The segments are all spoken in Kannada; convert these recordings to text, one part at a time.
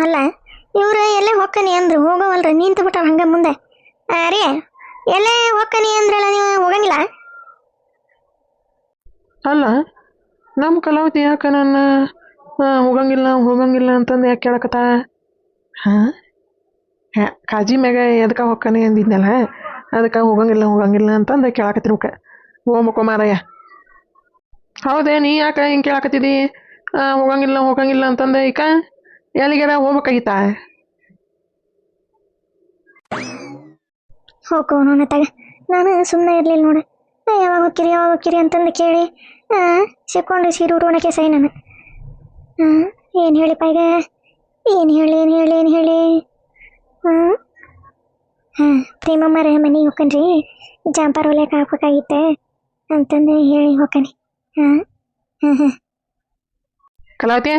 ಅಲ್ಲ ಇವ್ರು ಎಲ್ಲೇ ಹೊಕ್ಕನಿ ಅಂದ್ರು ಹೋಗೋವಲ್ರಿ ನಿಂತು ಬಿಟ್ಟಾರ ಹಂಗೆ ಮುಂದೆ. ರೀ ಎಲ್ಲೇ ಹೊಕ್ಕನಿ ಅಂದ್ರಲ್ಲ ನೀವು ಹೋಗಂಗಿಲ್ಲ? ಅಲ್ಲ ನಮ್ಮ ಕಲಾವತಿ ಯಾಕೆ ನನ್ನ ಹೋಗಂಗಿಲ್ಲ ಅಂತಂದು ಯಾಕೆ ಕೇಳಕತ್ತ? ಹಾಂ ಕಾಜಿ ಮ್ಯಾಗ ಎದಕ್ಕೆ ಹೊಕ್ಕನೆ ಅಂದಿದ್ನಲ್ಲ, ಅದಕ್ಕೆ ಹೋಗಂಗಿಲ್ಲ ಅಂತಂದು ಕೇಳಕತ್ತಿರ್ಬೇಕ. ಹೋಗ್ಬೇಕು ಮಾರಯ್ಯ. ಹೌದೇ, ನೀ ಯಾಕೆ ಹಿಂಗೆ ಕೇಳಕತ್ತಿದ್ದಿ? ಹೋಗಂಗಿಲ್ಲ ಅಂತಂದೆ ಈಗ ಎಲ್ಲಿಗೆರ ಹೋಗ್ಬೇಕಾಗಿತ್ತ? ಹೋಗೋಣ ತಗ. ನಾನು ಸುಮ್ಮನೆ ಇರಲಿಲ್ಲ ನೋಡು. ಯಾವಾಗ ಹೋಕ್ಕಿರಿ ಅಂತಂದು ಕೇಳಿ ಸಿಕ್ಕೊಂಡು ಸೀರೆ ಉಟ್ಕೊಳಕ್ಕೆ ಸೈ ನಾನು. ಏನು ಹೇಳಿಪ್ಪ ಈಗ? ಏನು ಹೇಳಿ ಪ್ರೇಮಮ್ಮರ ಮನೆಗೆ ಹೋಗ್ಕನ್ರಿ, ಜಾಂಪಾರ್ ಹೊಲಿಯಕ್ಕೆ ಹಾಕ್ಬೇಕಾಗಿತ್ತೆ ಅಂತಂದು ಹೇಳಿ ಹೋಗ್ಕನಿ. ಕಲಾವತಿ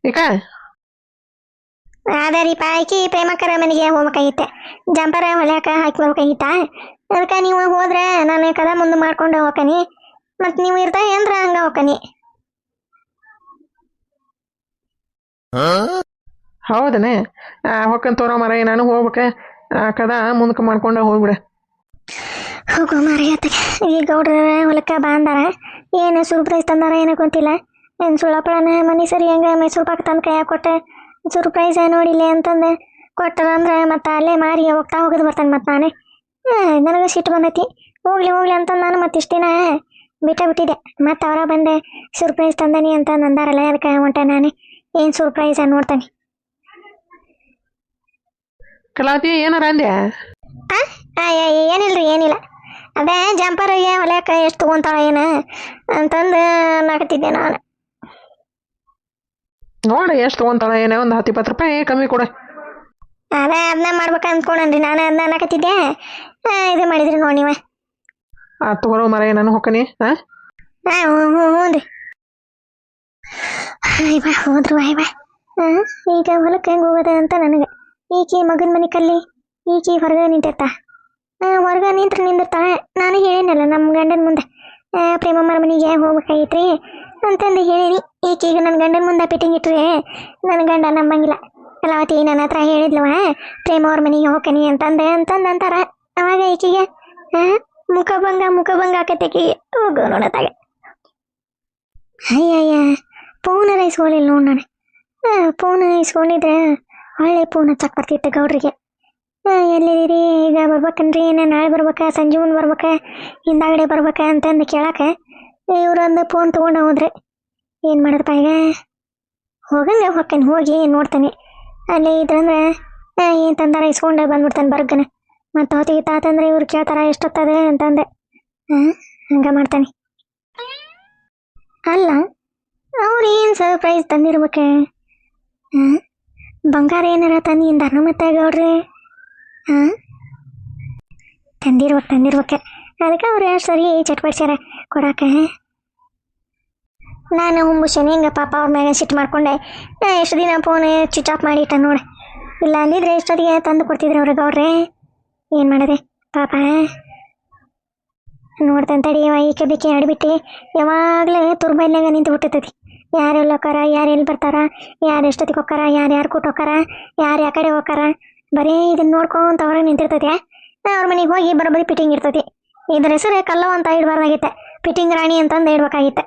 ಈಗ ಅದೇ ರೀ ಆಕಿ ಪ್ರೇಮಕ್ಕರ ಮನೆಗೆ ಹೋಗ್ಬೇಕಾಗಿತ್ತೆ, ಜಂಪರ ಹೊಲಿಯಾಕ ಹಾಕಿ ಬರ್ಬೇಕಾಗಿತ್ತ. ಅದಕ್ಕೆ ನೀವು ಹೋದ್ರೆ ನಾನು ಕದ ಮುಂದೆ ಮಾಡ್ಕೊಂಡು ಹೋಗ್ಕನಿ, ಮತ್ತು ನೀವು ಇರ್ತಾ ಏನ್ರ ಹಂಗೆ ಹೋಗ್ಕನಿ. ಹೌದನೇ? ಹೊಕ್ಕನ್ ತೋರೋ ಮಾರಯ್ಯ, ನಾನು ಹೋಗ್ಬೇಕ. ಕದ ಮುಂದಕ್ಕೆ ಮಾಡ್ಕೊಂಡು ಹೋಗ್ಬಿಡ. ಹೋಗೋ ಮಾರಯ್ಯತ್ತಗೆ. ಈ ಗೌಡ್ರ ಹೊಲಕ್ಕ ಬಾಂದಾರ, ಏನು ಸರ್ಪ್ರೈಸ್ ತಂದಾರ ಏನೋ ಗೊತ್ತಿಲ್ಲ. ಏನು ಸುಳ್ಳಪ್ಪಳನ ಮನೆ ಸರಿ ಹಂಗೆ ಮೈಸೂರು ಪಾಕ್ ತಂದು ಕೈಯಾಗ ಕೊಟ್ಟೆ ಸರ್ಪ್ರೈಸ್ ನೋಡಿಲ್ಲ ಅಂತಂದು ಕೊಟ್ಟರಂದ್ರೆ ಮತ್ತೆ ಅಲ್ಲೇ ಮಾರಿ ಹೋಗ್ತಾ ಹೋಗೋದು ಬರ್ತಾನೆ. ಮತ್ತು ನಾನೇ ನನಗೆ ಸಿಟ್ಟು ಬಂದೈತಿ. ಹೋಗ್ಲಿ ಅಂತಂದು ನಾನು ಮತ್ತೆ ಇಷ್ಟು ದಿನ ಬಿಟ್ಟಿದ್ದೆ. ಮತ್ತು ಅವರ ಬಂದೆ ಸರ್ಪ್ರೈಸ್ ತಂದನಿ ಅಂತ ಅಂದಾರಲ್ಲ, ಅದಕ್ಕೆ ಹೊಂಟೆ ನಾನೇ. ಏನು ಸರ್ಪ್ರೈಸ್ ನೋಡ್ತಾನೆ. ಕಲಾವತಿ ಏನಾರ ಅಂದ್ಯಾ? ಏನಿಲ್ಲ. ಅದೇ ಜಂಪರಿಗೆ ಹೊಲಿಯಕ್ಕೆ ಎಷ್ಟು ತೊಗೊಂತಾಳ ಏನು ಅಂತಂದು ನಾಕತ್ತಿದ್ದೆ ನಾನು. ನೋಡಿ ಎಷ್ಟು ತೊಗೊಂತಾಳ ಏನೇ, ಒಂದು 10-20 ರೂಪಾಯಿ ಕಮ್ಮಿ ಕೊಡ. ಅದನ್ನ ಮಾಡ್ಬೇಕು ಅಂದ್ಕೊಂಡ್ರಿ ನಾನು. ಅದನ್ನ ಅನ್ನಕತ್ತಿದ್ದೆ, ಇದು ಮಾಡಿದ್ರಿ ನೋಡಿ ನೀವು. ತಗೋರೋ ಮಾರಯ್ಯ, ನಾನು ಹೊಕ್ಕನಿ. ಹ್ಞೂ ರೀ. ಹೋದ್ರು ಈಗ ಹೊಲಕ್ಕೆ ಹೆಂಗೆ ಹೋಗೋದ ಅಂತ ನನಗೆ. ಈಕಿ ಮಗನ ಮನೆ ಕಲ್ಲಿ, ಈಕಿ ಹೊರಗೆ ನಿಂತಿರ್ತಾ. ಹೊರಗೆ ನಿಂದಿರ್ತಾಳೆ. ನಾನು ಹೇಳಿನಲ್ಲ ನಮ್ಮ ಗಂಡನ ಮುಂದೆ ಪ್ರೇಮಮ್ಮರ ಮನೆಗೆ ಹೋಗ್ಬೇಕಾಗಿತ್ರಿ ಅಂತಂದು ಹೇಳೀನಿ. ಈಕೀಗ ನನ್ನ ಗಂಡನ ಮುಂದೆ ಪಿಟ್ಟಿಂಗ್ ಇಟ್ರೆ ನನ್ನ ಗಂಡ ನಂಬಂಗಿಲ್ಲ. ಕಲಾವತಿ ನನ್ನ ಹತ್ರ ಹೇಳಿದ್ಲವ ಪ್ರೇಮ ಅವ್ರ ಮನೆಗೆ ಹೋಗ್ಕನಿ ಅಂತಂದು ಅಂತಾರ. ಅವಾಗ ಈಕಿಗೆ ಮುಖಭಂಗ ಆಕತ್ತೇಕಿಗೆ. ಹೋಗೋ ನೋಡತ್ತಾಗ. ಅಯ್ಯಯ್ಯ ಫೋನ್ ಇಸ್ಕೊಳ್ಳಿಲ್ಲ ನೋಡಿ ನಾನು. ಫೋನ್ ಇಸ್ಕೊಂಡಿದ್ರೆ ಒಳ್ಳೆ ಫೋನ್ ಹಚ್ಚಕ್ಕೆ ಬರ್ತಿತ್ತು ಗೌಡ್ರಿಗೆ. ಎಲ್ಲಿದ್ದೀರಿ, ಈಗ ಬರ್ಬೇಕನ್ರಿ, ನಾನು ನಾಳೆ ಬರ್ಬೇಕಾ, ಸಂಜೆ ಮುಂದೆ ಬರ್ಬೇಕಾ, ಹಿಂದಾಗಡೆ ಬರ್ಬೇಕಾ ಅಂತಂದು ಕೇಳಕ್ಕೆ ಇವ್ರೊಂದು ಫೋನ್ ತೊಗೊಂಡು ಹೋದ್ರೆ ಏನು ಮಾಡಿದ್ರಪ್ಪ ಈಗ? ಹೋಗ್ತಾನೆ, ಹೋಗಿ ನೋಡ್ತಾನೆ. ಅಲ್ಲಿ ಇದ್ರಂದ್ರೆ ಏನು ತಂದಾರ ಇಸ್ಕೊಂಡೆ ಬಂದ್ಬಿಡ್ತಾನೆ ಬರ್ಗನ. ಮತ್ತು ಹೊತ್ತಿಗೆ ತಾತಂದ್ರೆ ಇವ್ರು ಕೇಳ್ತಾರ ಎಷ್ಟೊತ್ತದೆ ಅಂತಂದೆ. ಹಂಗೆ ಮಾಡ್ತಾನೆ. ಅಲ್ಲ ಅವ್ರು ಏನು ಸರ್ಪ್ರೈಸ್ ತಂದಿರ್ಬೇಕೆ? ಬಂಗಾರ ಏನಾರ ತಂದಿಂದಾರ ಮತ್ತೆ ಗೌಡ್ರಿ? ತಂದಿರ್ಬೇಕೆ. ಅದಕ್ಕೆ ಅವ್ರು ಎಷ್ಟು ಸರಿ ಚಟ್ಪಡಿಸ್ಯಾರ ಕೊಡಾಕೆ. ನಾನು ಹುಂಬುಶನಿ ಹಿಂಗೆ ಪಾಪ ಅವ್ರ ಮ್ಯಾಗ ಸಿಟ್ಟು ಮಾಡ್ಕೊಂಡೆ. ಎಷ್ಟು ದಿನ ಫೋನ್ ಸ್ವಿಚ್ ಆಫ್ ಮಾಡಿಟ್ಟ ನೋಡಿ. ಇಲ್ಲ ಅಂದಿದ್ರೆ ಎಷ್ಟೊತ್ತಿಗೆ ತಂದು ಕೊಡ್ತಿದ್ರು ಅವ್ರಿಗೆ ಗೌಡ್ರೆ. ಏನು ಮಾಡಿದೆ ಪಾಪ. ನೋಡ್ತಾನೆ ತಡಿ, ಈಕೆ ಬೇಕೆ ಆಡಿಬಿಟ್ಟು ಯಾವಾಗಲೇ ತುರ್ಬೈಲ್ನಾಗ ನಿಂತು ಬಿಟ್ಟಿರ್ತೈತಿ. ಯಾರೆಲ್ಲ ಹೋಕಾರ, ಯಾರು ಎಲ್ಲಿ ಬರ್ತಾರ, ಯಾರು ಎಷ್ಟೊತ್ತಿಗೆ ಹೋಕಾರ, ಯಾರು ಕೊಟ್ಟು ಹೋಕಾರ, ಯಾರು ಯಾವ ಕಡೆ ಹೋಕಾರ, ಬರೀ ಇದನ್ನ ನೋಡ್ಕೊಂತ ಅವ್ರಿಗೆ ನಿಂತಿರ್ತೈತಿ. ಅವ್ರ ಮನೆಗೆ ಹೋಗಿ ಬರೋಬ್ಬರಿ ಪಿಟ್ಟಿಂಗ್ ಇರ್ತೈತಿ. ಇದ್ರ ಹೆಸರು ಕಲ್ಲವ ಅಂತ ಇಡಬಾರ್ದಾಗಿತ್ತೆ, ಪಿಟ್ಟಿಂಗ್ ರಾಣಿ ಅಂತಂದು ಇಡ್ಬೇಕಾಗಿತ್ತೆ.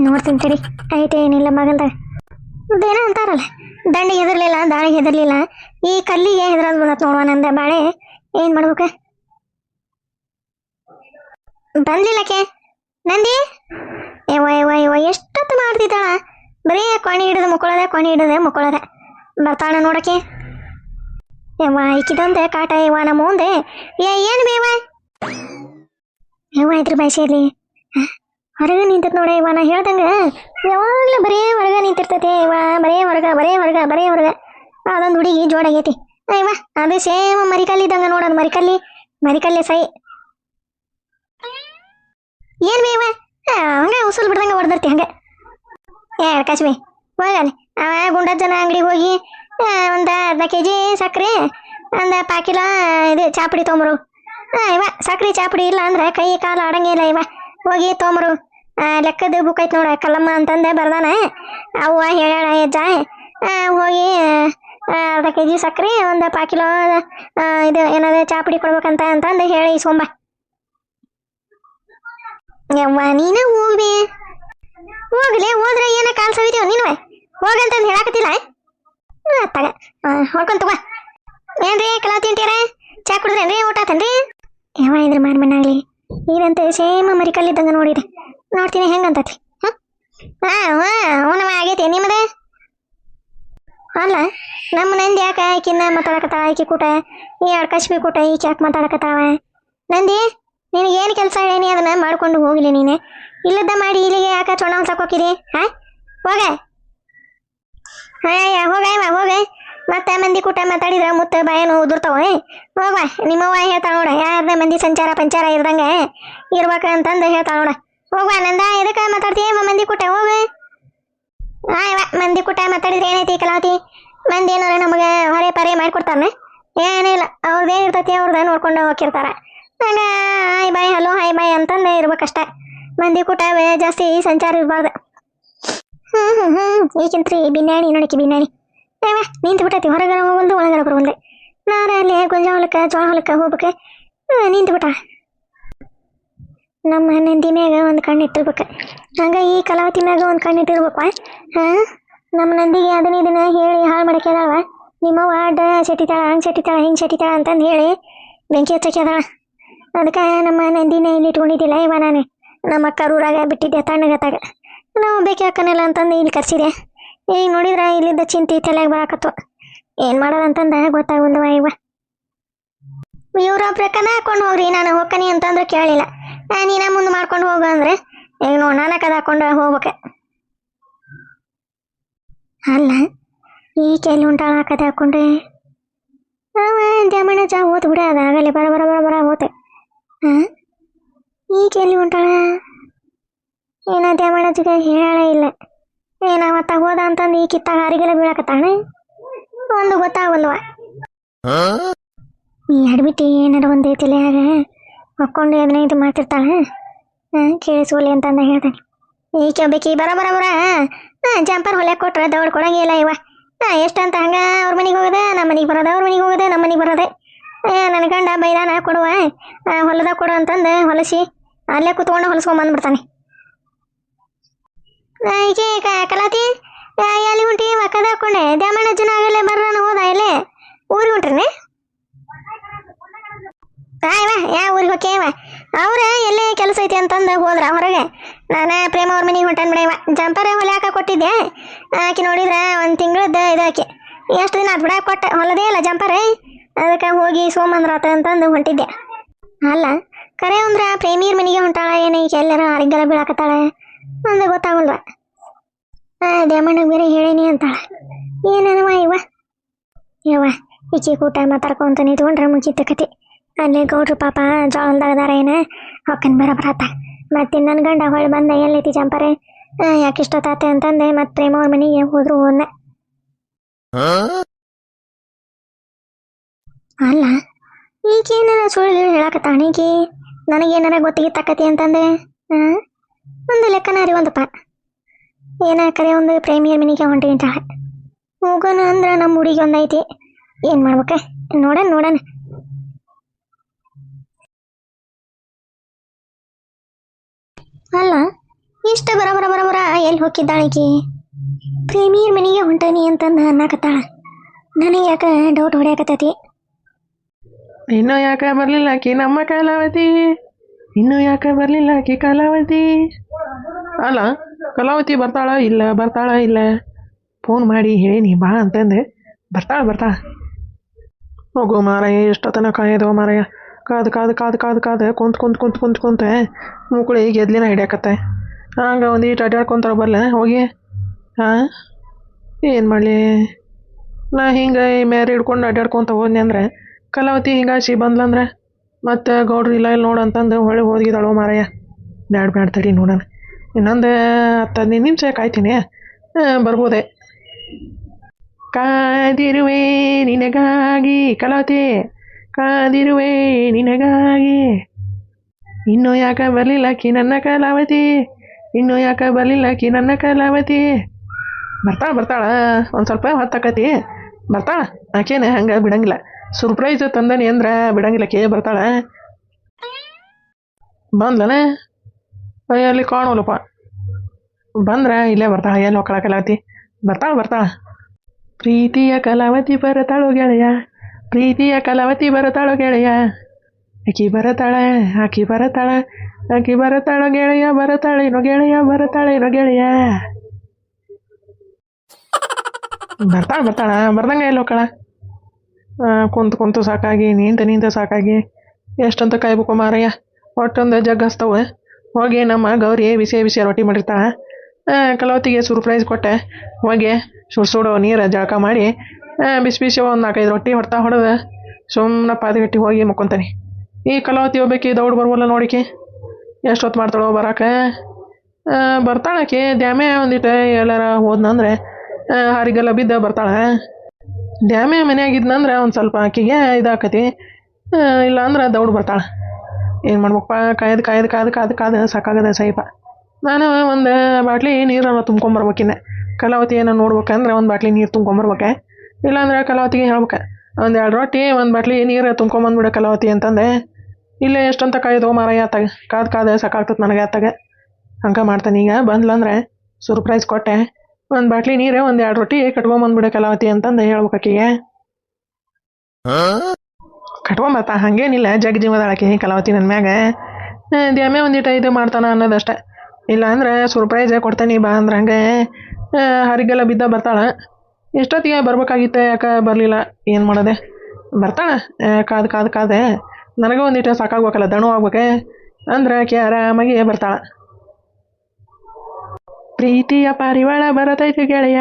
ನೋಡ್ತೀನಿ ತಡಿ, ಐತೆ ಏನಿಲ್ಲ ಮಗಲ್ದಾಗ. ಅದೇನೋ ಅಂತಾರಲ್ಲ, ದಂಡಿಗೆ ಹೆದರ್ಲಿಲ್ಲ ದಾಳಿಗೆ ಹೆದರ್ಲಿಲ್ಲ, ಈ ಕಲ್ಲಿಗೆ ಹೆದರೋದು ಬಂದತ್ ನೋಡುವ ನಂದ ಬಾಳೆ. ಏನು ಮಾಡ್ಬೇಕ? ಬಂದ್ಲಿಲ್ಲಕ್ಕೆ ನಂದಿ. ಯವ್ವ ಎಷ್ಟೊತ್ತು ಮಾಡ್ತಿದ್ದಾಳ, ಬರೀ ಕೊಣಿ ಹಿಡಿದು ಮುಕ್ಕೊಳ್ಳೋದೆ ಬರ್ತಾಳ ನೋಡಕ್ಕೆ. ಯವ್ವ ಈಕಿದೊಂದೆ ಕಾಟ ಯವ್ವ ನಮ್ಮ ಮುಂದೆ. ಏನು ಬೇವ ಯವ್ವ ಇದ್ರ ಬಯಸಿರ್ಲಿ ಹೊರಗೆ ನಿಂತಿರ್ತ ನೋಡ. ಯವ್ವ ನಾ ಹೇಳ್ದಂಗೆ ಯಾವಾಗಲೂ ಬರೀ ಹೊರಗೆ ನಿಂತಿರ್ತೈತೆ. ಯವ್ವ ಬರೇ ಹೊರಗೆ. ಅದೊಂದು ಹುಡುಗಿ ಜೋಡಾಗೈತಿ. ಅಯ್ಯವ್ವ ಅದು ಸೇಮ್ ಮರಿಕಲ್ಲಿ ಇದ್ದಂಗೆ ನೋಡೋಣ. ಮರಿಕಲ್ಲಿ ಸೈ. ಏನು ಬೇವ ಹಂಗೆ ಉಸುಲ್ ಬಿಡ್ದಂಗೆ ಹೊಡೆದಿರ್ತಿ ಹಂಗೆ. ಕಚ್ಬಿ ಹೋಗಲಿ. ಗುಂಡಜ್ಜನ ಅಂಗಡಿಗೆ ಹೋಗಿ ಒಂದು 10 kg ಸಕ್ಕರೆ, ಒಂದು ಪಾಕಿಲ ಇದು ಚಾಪುಡಿ ತೊಂಬರು. ಇವ ಸಕ್ರೆ ಚಾಪುಡಿ ಇಲ್ಲ ಅಂದ್ರೆ ಕೈ ಕಾಲು ಆಡಂಗಿಲ್ಲ. ಇವ ಹೋಗಿ ತೊಂಬರು. ಲೆಕ್ಕದ ಬುಕ್ ಐತೆ ನೋಡ, ಕಲ್ಲಮ್ಮ ಅಂತಂದೆ ಬರ್ದಾನ. ಅವ್ವ ಹೇಳ್ಯಾಳ, ಅಜ್ಜ ಹೋಗಿ ಅರ್ಧ ಕೆ ಜಿ ಸಕ್ಕರೆ ಒಂದು 5 ಕಿಲೋ ಇದು ಏನಾದ್ರು ಚಾಪುಡಿ ಕೊಡ್ಬೇಕಂತ ಅಂತಂದು ಹೇಳಿ ಇಸ್ಕೊಂಬ. ಯವ್ವ ನೀನ ಹೋಗ್ಬಿ, ಹೋಗ್ಲಿ ಹೋದ್ರೆ ಏನ ಕಾಲ್ ಸವಿತೀವ ನೀನು ಹೋಗಂತಂದು ಹೇಳಾಕತ್ತಿಲ್ಲ. ತಗ ಹೊಡ್ಕೊಂಡ್ ತಗೋ. ಏನ್ರಿ ಕಲಾವ್ ತಿಂತೀರ? ಚಾ ಕುಡಿದ್ರೇನ್ರಿ? ಊಟ ಆತನ್ರಿ? ಯಾವ ಇದ್ರ ಮಣ್ಣಾಗ್ಲಿ ಇದಂತೆ ಸೇಮ್ ಮರಿ ಕಲ್ಲಿದ್ದಂಗ ನೋಡಿರಿ. ನೋಡ್ತೀನಿ ಹೆಂಗಂತತಿ. ಹ್ಞೂ ಆಗೈತಿ ನಿಮ್ಮದ. ಅಲ್ಲ ನಮ್ಮ ನಂದಿ ಯಾಕ ಆಕಿನ್ನ ಮಾತಾಡಕತ್ತಾಳ? ಆಕಿ ಕೂಟ ಈ ಅಡ್ಕಶ್ಮಿ ಕೂಟ ಈಕೆ ಯಾಕೆ ಮಾತಾಡಕತ್ತಾವ? ನಂದಿ ನಿನಗೇನು ಕೆಲಸ ಹೇಳೀನಿ ಅದನ್ನ ಮಾಡ್ಕೊಂಡು ಹೋಗ್ಲಿ ನೀನೆ. ಇಲ್ಲದ ಮಾಡಿ ಇಲ್ಲಿಗೆ ಯಾಕೆ ಚೊಣ ಹೊಲ್ಸಕ್ ಹೋಗಿರಿ? ಹೋಗ ಹೋಗ ಮತ್ತೆ ಮಂದಿ ಕೂಟ ಮಾತಾಡಿದ್ರ ಮುತ್ತ ಬಾಯನು ಉದುರ್ತಾವ. ಹೋಗ್ವ ನಿಮ್ಮವ್ವ ಹೇಳ್ತಾಳ ನೋಡ, ಯಾರ್ದ ಮಂದಿ ಸಂಚಾರ ಪಂಚಾರ ಇರ್ದಂಗ ಇರ್ಬೇಕ ಅಂತಂದು ಹೇಳ್ತಾಳ ನೋಡ. ಹೋಗ್ವ ನಂದ ಎದಕ್ಕೆ ಮಾತಾಡ್ತೀಯ ಮಂದಿ ಕೂಟ? ಹೋಗ ಮಂದಿ ಕೂಟ ಮಾತಾಡಿದ್ರೆ ಏನೈತಿ ಕಲಾವತಿ? ಮಂದಿ ಏನಾರ ನಮಗೆ ಹೊರೆ ಪರೆ ಮಾಡಿಕೊಡ್ತಾರ? ಏನಿಲ್ಲ, ಅವ್ರದ್ದೇನು ಇರ್ತೈತಿ ಅವ್ರದ್ದು ನೋಡ್ಕೊಂಡು ಹೋಗಿರ್ತಾರ. ಹಂಗ hi bye hello hi bye ಅಂತಂದು ಇರ್ಬೇಕಷ್ಟ. ಮಂದಿ ಕೂಟ ಜಾಸ್ತಿ ಸಂಚಾರ ಇರಬಾರ್ದು. ಈಗಿಂತ್ರಿ ಬಿನ್ನಾಣಿ ನೋಡಕಿ ಬಿನ್ನಾಣಿ ನಿಂತು ಬಿಟ್ಟೈತಿ. ಹೊರಗಡೆ ಹೋಗಂದು ಒಳಗಡೆ ಬರುವಂದೆ. ನಾರೇ ಅಲ್ಲಿ ಗೊಂಜಾ ಹೊಲಕ್ಕೆ ಜೋಳ ಹೊಲಕ್ಕೆ ಹೋಗ್ಬೇಕು ನಿಂತು ಬಿಟ್ಟ. ನಮ್ಮ ನಂದಿ ಮ್ಯಾಗ ಒಂದು ಕಣ್ಣು ಇಟ್ಟಿರ್ಬೇಕು, ಹಂಗ ಈ ಕಲಾವತಿ ಮ್ಯಾಗ ಒಂದು ಕಣ್ಣು ಇಟ್ಟಿರ್ಬೇಕು. ನಮ್ಮ ನಂದಿಗೆ ಅದನ್ನ ಇದನ್ನ ಹೇಳಿ ಹಾಳು ಮಾಡಕ್ಯದಾಳ. ನಿಮ್ಮವ್ವ ಅಡ್ಡ ಸೆಟ್ಟಿತಾಳ, ಹಂಗೆ ಸೆಟ್ಟಿತಾಳ ಹಿಂಗೆ ಸೆಟ್ಟಿತಾಳ ಅಂತಂದು ಹೇಳಿ ಬೆಂಕಿ ಹಚ್ಚಕ್ಯದಾಳ. ಅದಕ್ಕೆ ನಮ್ಮ ನಂದಿನ ಇಲ್ಲಿ ಇಟ್ಕೊಂಡಿದ್ದಿಲ್ಲ ಇವ ನಾನು. ನಮ್ಮ ಅಕ್ಕ ಊರಾಗ ಬಿಟ್ಟಿದ್ದೆ ತಣ್ಣಗತ್ತಾಗ. ನಾವು ಬೇಕಿ ಹಾಕನಿಲ್ಲ ಅಂತಂದು ಇಲ್ಲಿ ಕರ್ಸಿದೆ. ಈಗ ನೋಡಿದ್ರೆ ಇಲ್ಲಿದ್ದ ಚಿಂತೆ ತಲೆಯಾಗ ಬರಾಕತ್ತು. ಏನು ಮಾಡೋದಂತಂದ ಗೊತ್ತಾಗಲ್ವ ಇವ. ಇವ್ರೊಬ್ರ ಕನ ಹಾಕೊಂಡು ಹೋಗ್ರಿ ನಾನು ಹೋಗ್ಕನಿ ಅಂತಂದ್ರೆ ಕೇಳಿಲ್ಲ. ನೀನ ಮುಂದೆ ಮಾಡ್ಕೊಂಡು ಹೋಗು ಅಂದ್ರೆ ಈಗ ನೋಡಿ ನಾನು ಕದ ಹಾಕೊಂಡು ಹೋಗ್ಬೇಕೆ. ಅಲ್ಲ ಈ ಕೆಲ್ಲಿ ಉಂಟಾಳ ಕದ ಹಾಕೊಂಡ್ರೆ ದ್ಯಾಮಣ್ಣ ಜಾ ಹೋತ್ ಬಿಡ. ಅದಾಗಲಿ ಬರ ಬರ ಬರ ಬರ ಹೋತೆ. ಈ ಕೆಲ್ಲಿ ಉಂಟಾಳ ಏನ ದ್ಯಾಮಣ್ಣ ಜಗ ಹೇಳ ಇಲ್ಲ. ಏನಾವತ್ತ ಹೋದ ಅಂತಂದು ಈ ಕಿತ್ತಾಗ ಹಾರಿಗೆಲ್ಲ ಬೀಳಕತ್ತಾಳೆ. ಒಂದು ಗೊತ್ತಾಗಲ್ವ. ಈ ಅಡ್ಬಿಟ್ಟು ಏನಾರ ಒಂದು ತಲೆಯಾಗ ಹೊಕ್ಕೊಂಡು ಅದನ್ನ ಇದು ಮಾಡ್ತಿರ್ತಾಳೆ. ಕೇಳಿಸೋಲಿ ಅಂತಂದ ಹೇಳ್ತಾನೆ. ಈಕೆ ಬೇಕಿ ಬರ ಬರ ಬರ ಜಂಪರ್ ಹೊಲೆ ಕೊಟ್ರೆ ದೌಡ್ ಕೊಡಂಗಿಲ್ಲ ಇವ. ಎಷ್ಟಂತ ಹಂಗ ಅವ್ರ ಮನೆಗೆ ಹೋಗದೆ ನಮ್ಮ ಮನೆಗೆ ಬರೋದೆ, ಅವ್ರ ಮನೆಗೆ ಹೋಗದೆ ನಮ್ಮ ಮನೆಗೆ ಬರೋದೆ. ನನ್ನ ಗಂಡ ಬೈದಾನ ಕೊಡುವ ಹೊಲದಾಗ ಕೊಡು ಅಂತಂದು ಹೊಲಸಿ ಅಲ್ಲೇ ಕುತ್ಕೊಂಡು ಹೊಲಸ್ಕೊಂಬಂದ್ಬಿಡ್ತಾನೆ. ಈಕೆ ಕಲಾತಿ ಎಲ್ಲಿ ಹೊಂಟಿ ಕದ ಹಾಕೊಂಡೆ? ದ್ಯಾಮಣ್ಣ ಅಜ್ಜನ ಆಗಲೇ ಬರ್ರಾನ ಹೋದ ಇಲ್ಲೇ ಊರಿಗೆ ಹೊಂಟ್ರಿ? ಯಾ ಊರಿಗೆ ಹೋಕೆ ಇವ? ಅವ್ರ ಎಲ್ಲೇ ಕೆಲಸ ಐತಿ ಅಂತಂದು ಹೋದ್ರ ಹೊರಗೆ. ನಾನು ಪ್ರೇಮ ಅವ್ರ ಮನೆಗೆ ಹೊಂಟನ್ ಬಿಡ. ಇವ ಜಂಪರ್ ಹೊಲೆ ಹಾಕ ಕೊಟ್ಟಿದ್ದೆ. ಆಕೆ ನೋಡಿದ್ರೆ ಒಂದು ತಿಂಗಳದ್ದು ಇದಾಕಿ ಎಷ್ಟು ದಿನ ಆತ್ ಬಿಡ ಕೊಟ್ಟ ಹೊಲದೇ ಇಲ್ಲ ಜಂಪರ್. ಅದಕ್ಕೆ ಹೋಗಿ ಸೋಮಂದ್ರಾತ ಅಂತಂದು ಹೊಂಟಿದ್ದೆ. ಅಲ್ಲ ಕರೆ ಅಂದ್ರೆ ಪ್ರೇಮಿಯರ್ ಮನೆಗೆ ಹೊಂಟಾಳ ಏನ ಈಗ ಎಲ್ಲಾರ ಅರಿಗೆಲ್ಲ ಬೀಳಾಕತ್ತಾಳೆ ಒಂದು ಗೊತ್ತಾಗಲ್ವ. ದ್ಯಾಮಣ್ಣಗೆ ಬೇರೆ ಹೇಳೀನಿ ಅಂತಾಳ. ಏನವ ಇವ ಯವ್ವ ಈಚೆ ಕೂಟ ಮಾತಾಡ್ಕೊಂತ ನಿಂತ್ಕೊಂಡ್ರೆ ಮುಗಿತ ಕತೆ. ಅಲ್ಲಿ ಗೌಡ್ರು ಪಾಪ ಜೋಳದಾಗದಾರ ಏನ ಹೊಕ್ಕನ್ ಬರಬರತ್ತ. ಮತ್ತೆ ನನ್ನ ಗಂಡ ಹೊಳೆ ಬಂದ ಎಲ್ಲೈತಿ ಜಂಪರೆ ಯಾಕೆ ಇಷ್ಟೊತ್ತಾತೆ ಅಂತಂದೆ ಮತ್ತೆ ಪ್ರೇಮ ಅವ್ರ ಮನೆಗೆ ಹೋದ್ರು ಹೋದ್ನೆ. ಅಲ್ಲ ಈಗೇನಾರ ಸುಳ್ಳು ಹೇಳಾಕತ್ತಾಣ ಈಕಿ ನನಗೇನಾರ ಗೊತ್ತಿಗಿತ್ತಕತಿ ಅಂತಂದೆ. ಒಂದು ಲೆಕ್ಕನ ಅರಿವಂತಪ್ಪ. ಏನ ಕರೆ ಒಂದು ಪ್ರೇಮಿಯರ್ ಮನೆಗೆ ಹೊಂಟಿಂಟಾಳೆ. ಹೋಗೋಣ ಅಂದ್ರೆ ನಮ್ಮ ಹುಡುಗಿ ಒಂದೈತಿ. ಏನು ಮಾಡ್ಬೇಕ ನೋಡೋಣ ನೋಡೋಣ. ಅಲ್ಲ ಇಷ್ಟ ಬರ ಬರ ಬರ ಬರ ಎಲ್ಲಿ ಹೋಗಿದ್ದಾಳಕಿ? ಪ್ರೇಮಿಯರ್ ಮನೆಗೆ ಹೊಂಟನಿ ಅಂತಂದು ಅನ್ನಕತ್ತಾಳ. ನನಗೆ ಯಾಕೆ ಡೌಟ್ ಹೊಡ್ಯಾಕತ್ತೈತಿ. ಇನ್ನೂ ಯಾಕೆ ಬರಲಿಲ್ಲ ಆಕಿ ನಮ್ಮ ಕಲಾವತಿ? ಇನ್ನೂ ಯಾಕೆ ಬರಲಿಲ್ಲ ಆಕಿ ಕಲಾವತಿ? ಅಲ್ಲ ಕಲಾವತಿ ಬರ್ತಾಳ ಇಲ್ಲ ಫೋನ್ ಮಾಡಿ ಹೇಳೀನಿ ಬಾ ಅಂತಂದೆ. ಬರ್ತಾಳ ಹೋಗು ಮಾರಾಯ. ಎಷ್ಟೊತ್ತನ ಕಾಯೋದು ಮಾರಾಯ. ಕಾದು ಕುಂತ ಮುಕ್ಕಳಿ ಗೆದ್ಲಿನ ಹಿಡಿಯಾಕತ್ತೆ. ಹಂಗೆ ಒಂದು ಈಟು ಅಡ್ಯಾಡ್ಕೊಂತಾರ ಬರಲ್ಲ ಹೋಗಿ. ಏನು ಮಾಡಲಿ ನಾ ಹಿಂಗೆ ಮೇರೆ ಹಿಡ್ಕೊಂಡು ಅಡ್ಯಾಡ್ಕೊತ ಹೋದ್ನಿ ಅಂದ್ರೆ ಕಲಾವತಿ ಹಿಂಗಾಸಿ ಬಂದ್ಲಂದ್ರೆ ಮತ್ತು ಗೌಡ್ರು ಇಲ್ಲ ಇಲ್ಲಿ ನೋಡಂತಂದು ಹೊಳೆ ಹೋಗಿದ್ದಾಳು ಮಾರಾಯ. ಬ್ಯಾಡ ತಡಿ ನೋಡೋಣ. ಇನ್ನೊಂದು 10-15 ನಿಮಿಷ ಕಾಯ್ತೀನಿ, ಬರ್ಬೋದೆ. ಕಾದಿರುವೆ ನಿನಗಾಗಿ ಕಲಾವತಿ, ಕಾದಿರುವೆ ನಿನಗಾಗಿ. ಇನ್ನೂ ಯಾಕೆ ಬರಲಿಲ್ಲ ಕಿ ನನ್ನ ಕಲಾವತಿ, ಇನ್ನೂ ಯಾಕೆ ಬರಲಿಲ್ಲ ಕಿ ನನ್ನ ಕಲಾವತಿ. ಬರ್ತಾಳ ಒಂದು ಸ್ವಲ್ಪ ಹೊತ್ತಾಕತಿ ಬರ್ತಾಳ. ಆಕೇನೆ ಹಂಗೆ ಬಿಡಂಗಿಲ್ಲ. ಸರ್ಪ್ರೈಸ್ ತಂದನಿ ಅಂದ್ರೆ ಬಿಡಂಗಿಲ್ಲ, ಕೇ ಬರ್ತಾಳ. ಬಂದ್ಲನ ಅಲ್ಲಿ ಕಾಣೋಲಪ್ಪ. ಬಂದ್ರೆ ಇಲ್ಲೇ ಬರ್ತಾಳ, ಎಲ್ಲಿ ಹೊಕ್ಕಳಕಲಾತಿ. ಬರ್ತಾಳ. ಪ್ರೀತಿಯ ಕಲಾವತಿ ಬರತಾಳು ಗೆಳೆಯ, ಪ್ರೀತಿಯ ಕಲಾವತಿ ಬರತಾಳು ಗೆಳೆಯ. ಆಕಿ ಬರತಾಳ ಗೆಳೆಯ, ಬರತಾಳೇನೋ ಗೆಳೆಯ. ಬರ್ತಾಳ ಬರ್ದಂಗೆ ಎಲ್ಲಿ ಹೊಕ್ಕಳ. ಕುಂತು ಸಾಕಾಗಿ ನಿಂತ ಸಾಕಾಗಿ ಎಷ್ಟಂತ ಕಾಯ್ಬೇಕು ಮಾರಯ್ಯ. ಒಟ್ಟೊಂದು ಜಗ್ ಹಚ್ತಾವ. ಹೋಗಿ ನಮ್ಮ ಗೌರಿ ಬಿಸಿ ರೊಟ್ಟಿ ಮಾಡಿರ್ತಾಳ. ಕಲಾವತಿಗೆ ಸರ್ಪ್ರೈಸ್ ಕೊಟ್ಟೆ. ಹೋಗಿ ಸುಡು ನೀರು ಜಳಕ ಮಾಡಿ ಬಿಸಿ ಒಂದು 4-5 ರೊಟ್ಟಿ ಹೊಡೆದು ಸುಮ್ಮನೆ ಪಾದಗಟ್ಟಿ ಹೋಗಿ ಮುಕ್ಕೊಂತಾನೆ. ಈ ಕಲಾವತಿ ಹೋಗ್ಬೇಕಿ ದೌಡ್ ಬರ್ವಲ್ಲ ನೋಡಿಕೆ. ಎಷ್ಟು ಹೊತ್ತು ಮಾಡ್ತಾಳೋ ಬರಾಕ. ಬರ್ತಾಳಕ್ಕೆ ದ್ಯಾಮೆ ಒಂದಿಟ್ಟು ಎಲ್ಲಾರ ಹೋದ್ನಂದ್ರೆ ಹಾರಿಗೆಲ್ಲ ಬಿದ್ದ ಬರ್ತಾಳ. ದ್ಯಾಮೆ ಮನೆಯಾಗಿದ್ನಂದ್ರೆ ಒಂದು ಸ್ವಲ್ಪ ಆಕಿಗೆ ಇದಾಕತಿ. ಇಲ್ಲ ಅಂದ್ರೆ ದೌಡ್ ಬರ್ತಾಳ. ಏನು ಮಾಡ್ಬೇಕಪ್ಪ, ಕಾಯ್ದು ಸಾಕಾಗದ ಸೈಪ. ನಾನು ಒಂದು ಬಾಟ್ಲಿ ನೀರನ್ನು ತುಂಬ್ಕೊಂಬರ್ಬೇಕಿನ್ನ. ಕಲಾವತಿ ಏನೋ ನೋಡ್ಬೇಕಂದ್ರೆ ಒಂದು ಬಾಟ್ಲಿ ನೀರು ತುಂಬ್ಕೊಂಬರ್ಬೇಕೆ. ಇಲ್ಲಾಂದ್ರೆ ಕಲಾವತಿಗೆ ಹೇಳ್ಬೇಕು, 1-2 ರೊಟ್ಟಿ 1 ಬಾಟ್ಲಿ ನೀರು ತುಂಬ್ಕೊಂಬಂದ್ಬಿಡ ಕಲಾವತಿ ಅಂತಂದೆ. ಇಲ್ಲೇ ಎಷ್ಟಂತ ಕಾಯ್ದು ಮಾರಯ್ಯ ಆತಾಗ ಕಾದು ಸಾಕಾಗ್ತದೆ ನನಗೆ ಆತಾಗ. ಹಂಗೆ ಮಾಡ್ತಾನೆ. ಈಗ ಬಂದ್ಲಂದ್ರೆ ಸರ್ಪ್ರೈಸ್ ಕೊಟ್ಟೆ, 1 ಬಾಟ್ಲಿ ನೀರು 1-2 ರೊಟ್ಟಿ ಕಟ್ಕೊಂಬಂದ್ಬಿಡ ಕಲಾವತಿ ಅಂತಂದು ಹೇಳ್ಬೇಕಾಕಿಗೆ. ಕಟ್ಕೊಂಬರ್ತಾ, ಹಂಗೇನಿಲ್ಲ ಜಗ್ ಜೀವದಾಳಕ್ಕೆ ಕಲಾವತಿ ನನ್ನ ಮ್ಯಾಗ. ದ್ಯಾಮೆ ಒಂದಿಟ್ಟು ಇದು ಮಾಡ್ತಾನ ಅನ್ನೋದಷ್ಟೆ. ಇಲ್ಲ ಅಂದ್ರೆ ಸರ್ಪ್ರೈಸ್ ಕೊಡ್ತೇನೆ ಬಾ ಅಂದ್ರೆ ಹಂಗೆ ಹಾರಿಗೆಲ್ಲ ಬಿದ್ದ ಬರ್ತಾಳ. ಎಷ್ಟೊತ್ತಿಗೆ ಬರ್ಬೇಕಾಗಿತ್ತೆ, ಯಾಕೆ ಬರಲಿಲ್ಲ, ಏನು ಮಾಡೋದೆ. ಬರ್ತಾಳ ಕಾದೆ ನನಗೆ ಒಂದಿಟ್ಟು ಸಾಕಾಗ್ಬೇಕಲ್ಲ, ದಣು ಆಗ್ಬೇಕೆ ಅಂದ್ರೆ ಆಕೆ ಆರಾಮಾಗಿ ಬರ್ತಾಳ. ಪ್ರೀತಿಯ ಪಾರಿವಾಳ ಬರತೈತೆ ಗೆಳೆಯ,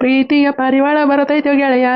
ಪ್ರೀತಿಯ ಪಾರಿವಾಳ ಬರತೈತೆ ಗೆಳೆಯ.